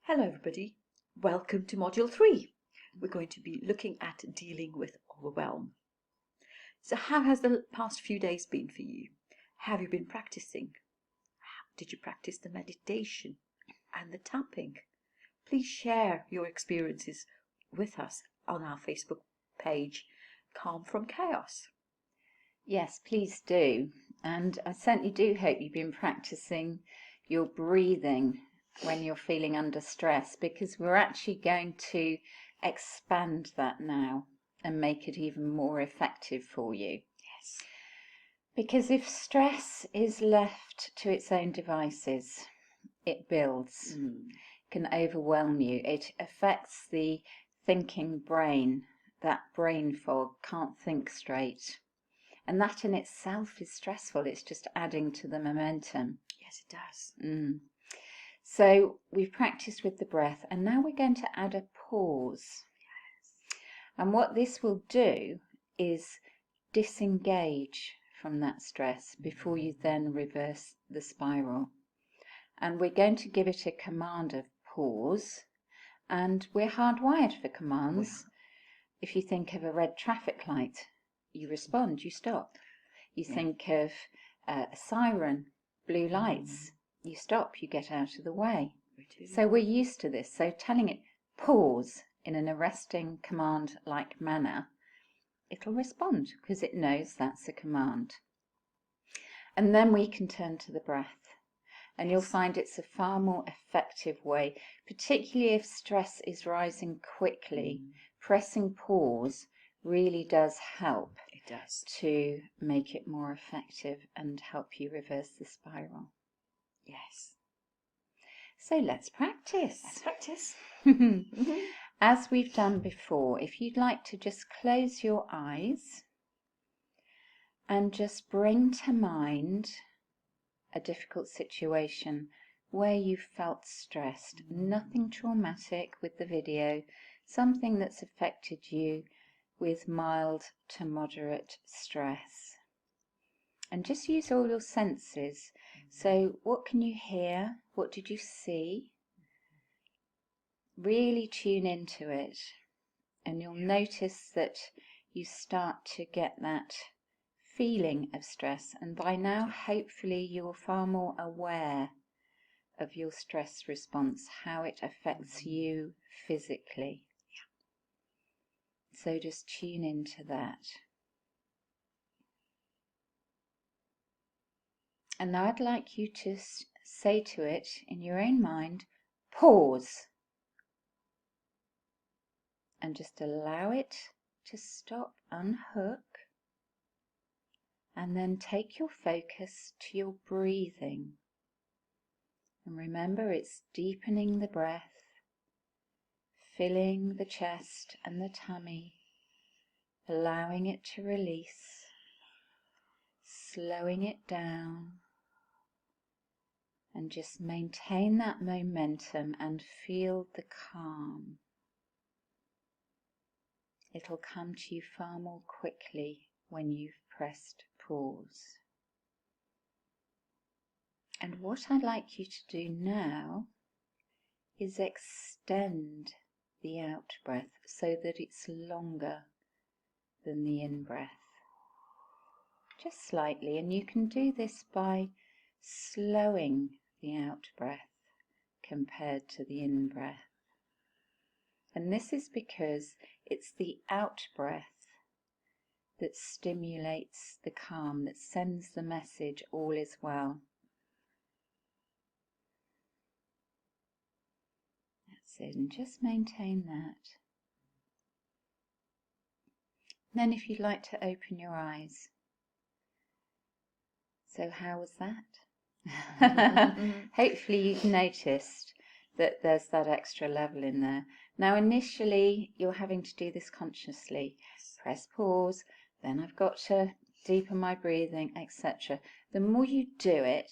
Hello everybody, welcome to Module 3. We're going to be looking at dealing with overwhelm. So how has the past few days been for you? Have you been practicing? Did you practice the meditation and the tapping? Please share your experiences with us on our Facebook page, Calm from Chaos. Yes, please do. And I certainly do hope you've been practicing your breathing when you're feeling under stress, because we're actually going to expand that now and make it even more effective for you. Yes. Because if stress is left to its own devices, it builds, can overwhelm you. It affects the thinking brain. That brain fog, can't think straight. And that in itself is stressful. It's just adding to the momentum. Yes, it does. So we've practiced with the breath, and now we're going to add a pause. Yes. And what this will do is disengage from that stress before you then reverse the spiral. And we're going to give it a command of pause. And we're hardwired for commands. If you think of a red traffic light, you respond, you stop. You think of a siren, blue lights, you stop, you get out of the way. So we're used to this. So telling it pause in an arresting command-like manner, it'll respond because it knows that's a command. And then we can turn to the breath. And you'll find it's a far more effective way, particularly if stress is rising quickly. Pressing pause really does help. It does. To make it more effective and help you reverse the spiral. Yes. So let's practice. Let's practice. As we've done before, if you'd like to just close your eyes and just bring to mind a difficult situation where you felt stressed. Nothing traumatic with the video, something that's affected you with mild to moderate stress. And just use all your senses. So what can you hear? What did you see? Really tune into it. And you'll notice that you start to get that feeling of stress. And by now, hopefully, you're far more aware of your stress response, how it affects you physically. So just tune into that. And now I'd like you to say to it in your own mind, pause. And just allow it to stop, unhook. And then take your focus to your breathing. And remember, it's deepening the breath, filling the chest and the tummy, allowing it to release, slowing it down. And just maintain that momentum and feel the calm. It'll come to you far more quickly when you've pressed pause. And what I'd like you to do now is extend the out breath so that it's longer than the in breath. Just slightly, and you can do this by slowing the out breath compared to the in breath. And this is because it's the out breath that stimulates the calm, that sends the message all is well. That's it, and just maintain that. Then if you'd like to open your eyes. So how was that? Hopefully you've noticed that there's that extra level in there. Now initially you're having to do this consciously. Press pause, then I've got to deepen my breathing, etc. The more you do it,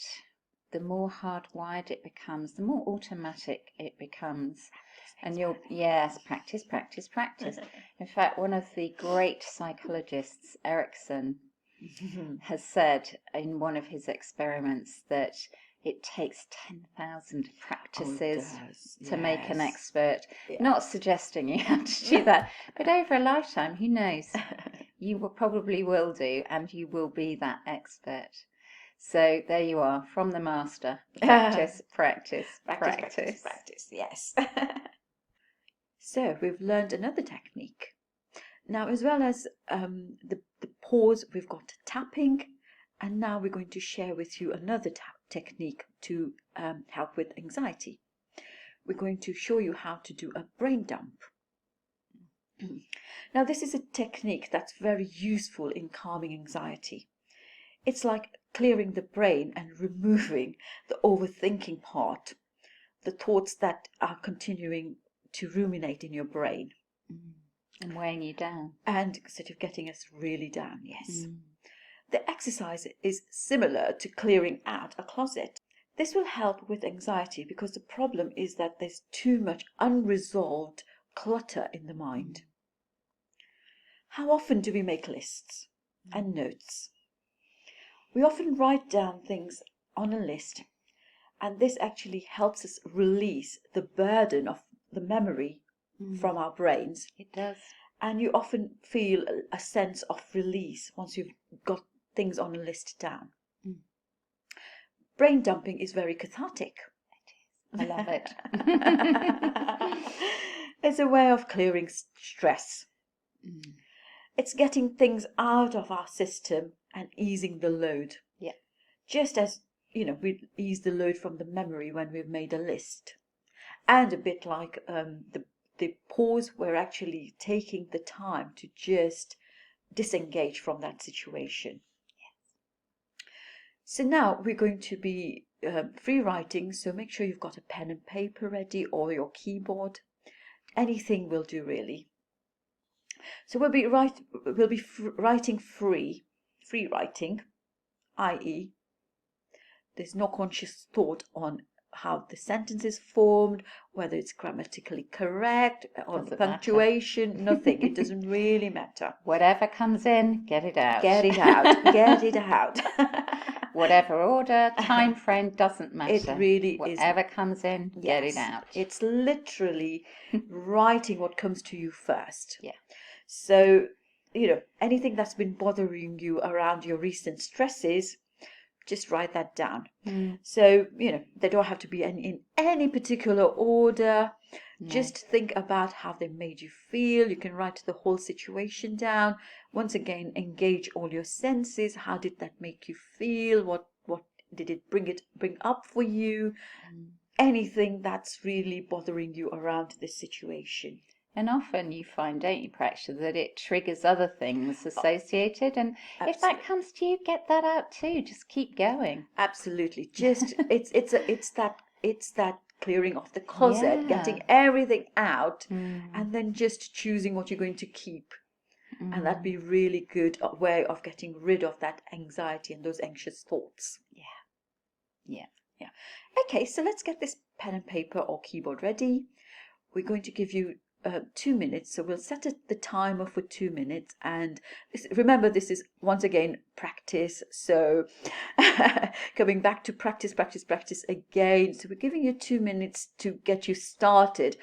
the more hardwired it becomes, the more automatic it becomes. And you'll, yes, practice, practice, practice. In fact, one of the great psychologists, Erickson, has said in one of his experiments that it takes 10,000 practices to Yes. make an expert. Yeah. Not suggesting you have to do that, but over a lifetime, who knows? You probably will do, and you will be that expert. So there you are, from the master. Practice, practice, practice. Practice, yes. So we've learned another technique. Now, as well as the pause, we've got tapping, and now we're going to share with you another technique to help with anxiety. We're going to show you how to do a brain dump. Now, this is a technique that's very useful in calming anxiety. It's like clearing the brain and removing the overthinking part, the thoughts that are continuing to ruminate in your brain. And weighing you down. And sort of getting us really down, yes. The exercise is similar to clearing out a closet. This will help with anxiety because the problem is that there's too much unresolved clutter in the mind. How often do we make lists and notes? We often write down things on a list, and this actually helps us release the burden of the memory from our brains. It does. And you often feel a sense of release once you've got things on a list down. Brain dumping is very cathartic. It is. I love it. It's a way of clearing stress. It's getting things out of our system and easing the load. Yeah. Just as, we ease the load from the memory when we've made a list. And a bit like the pause, we're actually taking the time to just disengage from that situation. Yes. So now we're going to be free writing, so make sure you've got a pen and paper ready or your keyboard. Anything will do, really. So we'll be writing free writing, i.e. there's no conscious thought on how the sentence is formed, whether it's grammatically correct, or the punctuation, nothing. It doesn't really matter. Whatever comes in, get it out. Get it out. Get it out. Whatever order, time frame, doesn't matter. It really is. Whatever comes in, get it out. It's literally writing what comes to you first. Yeah. So, anything that's been bothering you around your recent stresses, just write that down. So, they don't have to be in any particular order. No. Just think about how they made you feel. You can write the whole situation down. Once again, engage all your senses. How did that make you feel? What did it bring up for you? Anything that's really bothering you around this situation. And often you find, don't you, Praksha, that it triggers other things associated. And if that comes to you, get that out too. Just keep going. Absolutely. Just it's that clearing of the closet, getting everything out, and then just choosing what you're going to keep. And that'd be really good way of getting rid of that anxiety and those anxious thoughts. Yeah. Okay, so let's get this pen and paper or keyboard ready. We're going to give you 2 minutes, so we'll set the timer for 2 minutes, and remember, this is once again practice, so coming back to practice again. So we're giving you 2 minutes to get you started,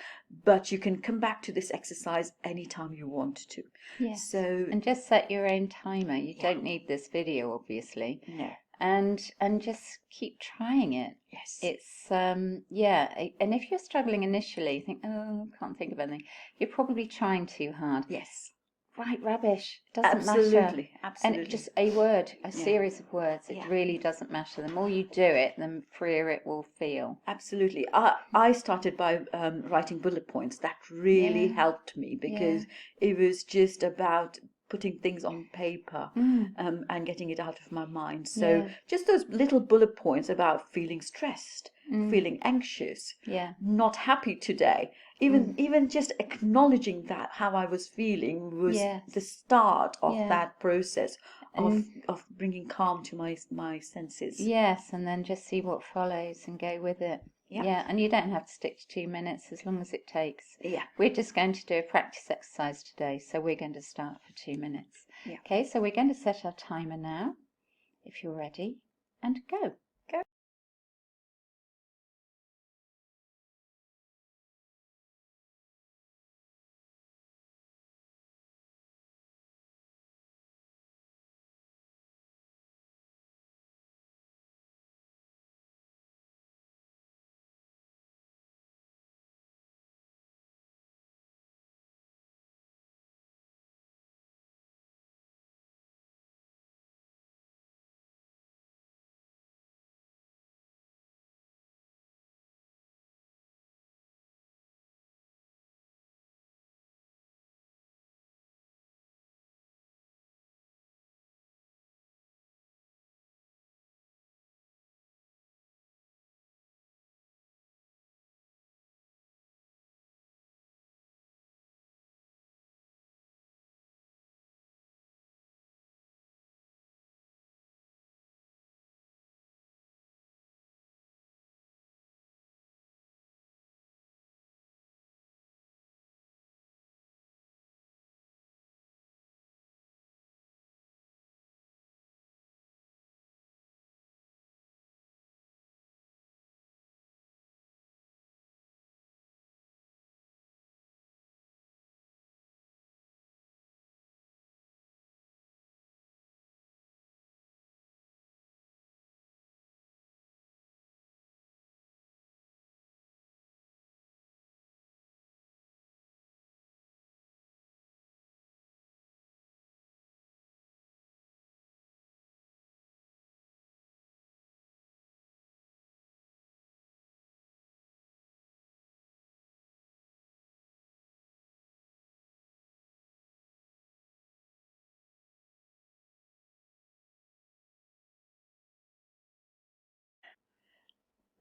but you can come back to this exercise anytime you want to. Yes. So, and just set your own timer. You don't need this video, obviously. No. And just keep trying it. Yes. It's and if you're struggling initially, you think, oh, I can't think of anything, you're probably trying too hard. Yes. Right, rubbish. Doesn't matter. Absolutely. And just a word, a series of words. It really doesn't matter. The more you do it, the freer it will feel. Absolutely. I started by writing bullet points. That really helped me because it was just about putting things on paper and getting it out of my mind. So just those little bullet points about feeling stressed, feeling anxious, not happy today. Even just acknowledging that how I was feeling was the start of that process of bringing calm to my senses. Yes, and then just see what follows and go with it. Yeah, and you don't have to stick to 2 minutes as long as it takes. Yeah. We're just going to do a practice exercise today, so we're going to start for 2 minutes. Yeah. Okay, so we're going to set our timer now, if you're ready, and go.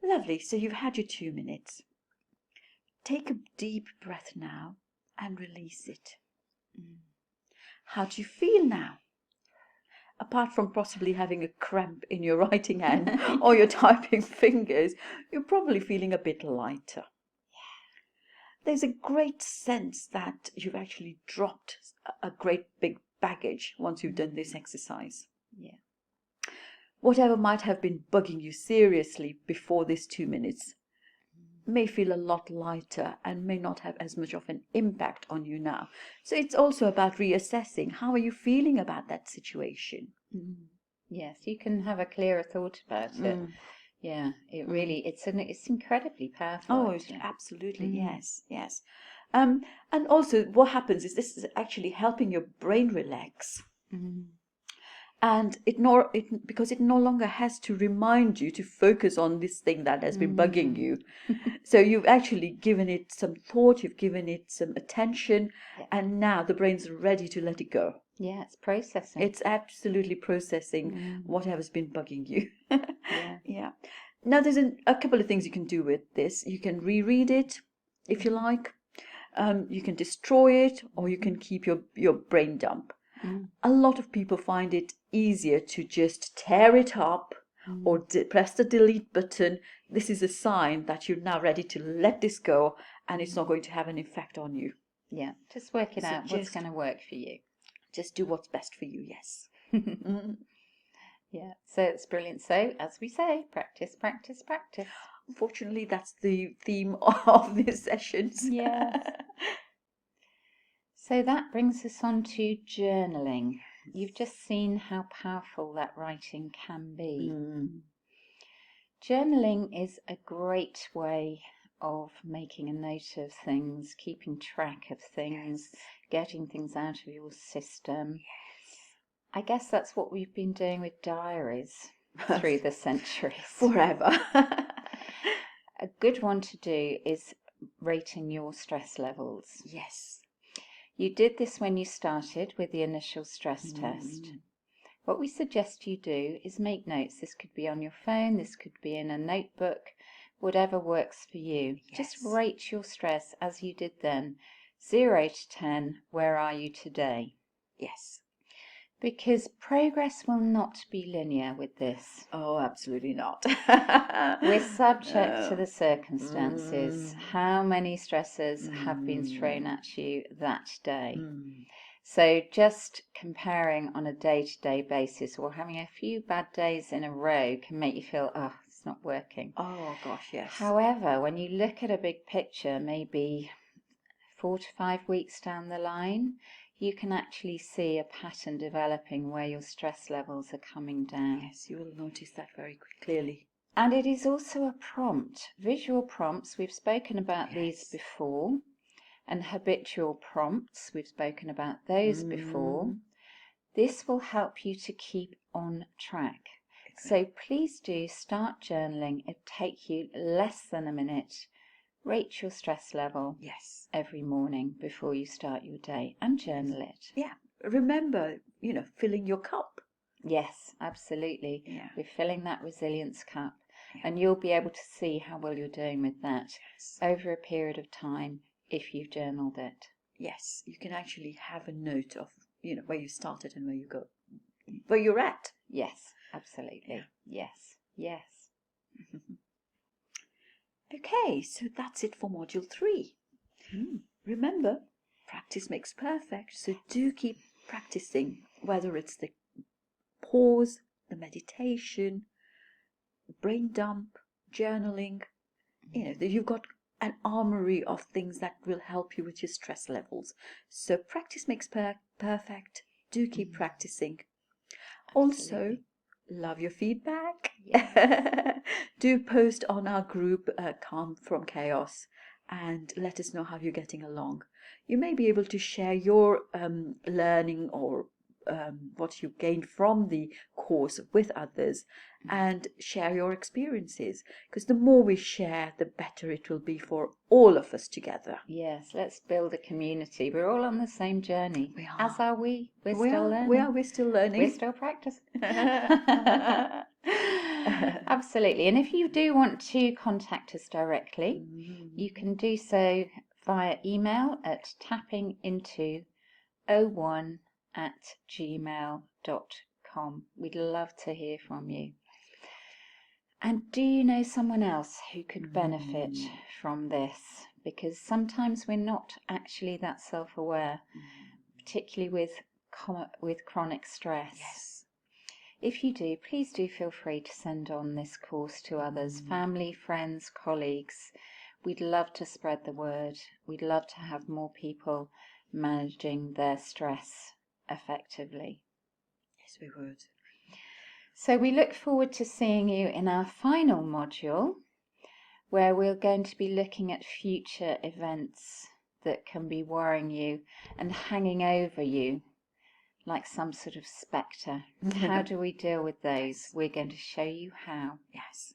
Lovely. So you've had your 2 minutes. Take a deep breath now and release it. How do you feel now? Apart from possibly having a cramp in your writing hand or your typing fingers, you're probably feeling a bit lighter. There's a great sense that you've actually dropped a great big baggage once you've done this exercise. Yeah. Whatever might have been bugging you seriously before this 2 minutes may feel a lot lighter and may not have as much of an impact on you now. So it's also about reassessing. How are you feeling about that situation? Yes, you can have a clearer thought about it. Yeah, it really, it's incredibly powerful. Oh, actually. absolutely, yes. And also what happens is this is actually helping your brain relax. And because it no longer has to remind you to focus on this thing that has been bugging you. So you've actually given it some thought, you've given it some attention, and now the brain's ready to let it go. Yeah, it's processing. It's absolutely processing whatever's been bugging you. Yeah. Now there's a couple of things you can do with this. You can reread it if you like. You can destroy it, or you can keep your brain dump. A lot of people find it easier to just tear it up or press the delete button. This is a sign that you're now ready to let this go and it's not going to have an effect on you. Yeah, just work it out what's going to work for you. Just do what's best for you, yes. Yeah, so it's brilliant. So, as we say, practice, practice, practice. Unfortunately, that's the theme of these sessions. Yes. So that brings us on to journaling. You've just seen how powerful that writing can be. Journaling is a great way of making a note of things, keeping track of things, getting things out of your system. I guess that's what we've been doing with diaries through the centuries. Forever. A good one to do is rating your stress levels. Yes. You did this when you started with the initial stress test. What we suggest you do is make notes. This could be on your phone, this could be in a notebook, whatever works for you. Just rate your stress as you did then. 0 to 10, where are you today? Yes. Because progress will not be linear with this. Oh, absolutely not. We're subject to the circumstances. How many stresses have been thrown at you that day? So just comparing on a day-to-day basis or having a few bad days in a row can make you feel, oh, it's not working. Oh, gosh, yes. However, when you look at a big picture, maybe 4 to 5 weeks down the line, you can actually see a pattern developing where your stress levels are coming down. Yes, you will notice that very clearly. And it is also a prompt. Visual prompts, we've spoken about these before. And habitual prompts, we've spoken about those before. This will help you to keep on track. So please do start journaling. It'll take you less than a minute. Rate your stress level every morning before you start your day and journal it. Yeah. Remember, filling your cup. Yes, absolutely. Yeah. We're filling that resilience cup. And you'll be able to see how well you're doing with that over a period of time if you've journaled it. Yes, you can actually have a note of, where you started and where you're at. Yes, absolutely. Yeah. Yes. Okay, so that's it for Module 3. Remember, practice makes perfect, so do keep practicing, whether it's the pause, the meditation, brain dump, journaling. You've got an armory of things that will help you with your stress levels. So practice makes perfect. Do keep practicing. Also, love your feedback. Yes. Do post on our group, Calm from Chaos, and let us know how you're getting along. You may be able to share your learning or what you gained from the course with others, and share your experiences, because the more we share, the better it will be for all of us together. Yes, let's build a community. We're all on the same journey. We are. As are we. We're We still are. learning. We're still learning. We're still practicing. Absolutely. And if you do want to contact us directly, you can do so via email at tappinginto01@gmail.com. We'd love to hear from you. And do you know someone else who could benefit from this? Because sometimes we're not actually that self-aware, particularly with chronic stress. Yes. If you do, please do feel free to send on this course to others, family, friends, colleagues. We'd love to spread the word. We'd love to have more people managing their stress effectively. Yes, we would. So we look forward to seeing you in our final module, where we're going to be looking at future events that can be worrying you and hanging over you like some sort of spectre. How do we deal with those? Yes. We're going to show you how. Yes.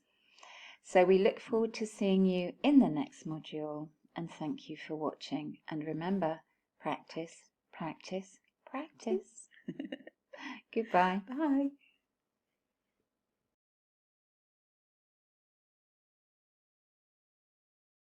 So we look forward to seeing you in the next module, and thank you for watching. And remember, practice, practice, practice. Goodbye. Bye.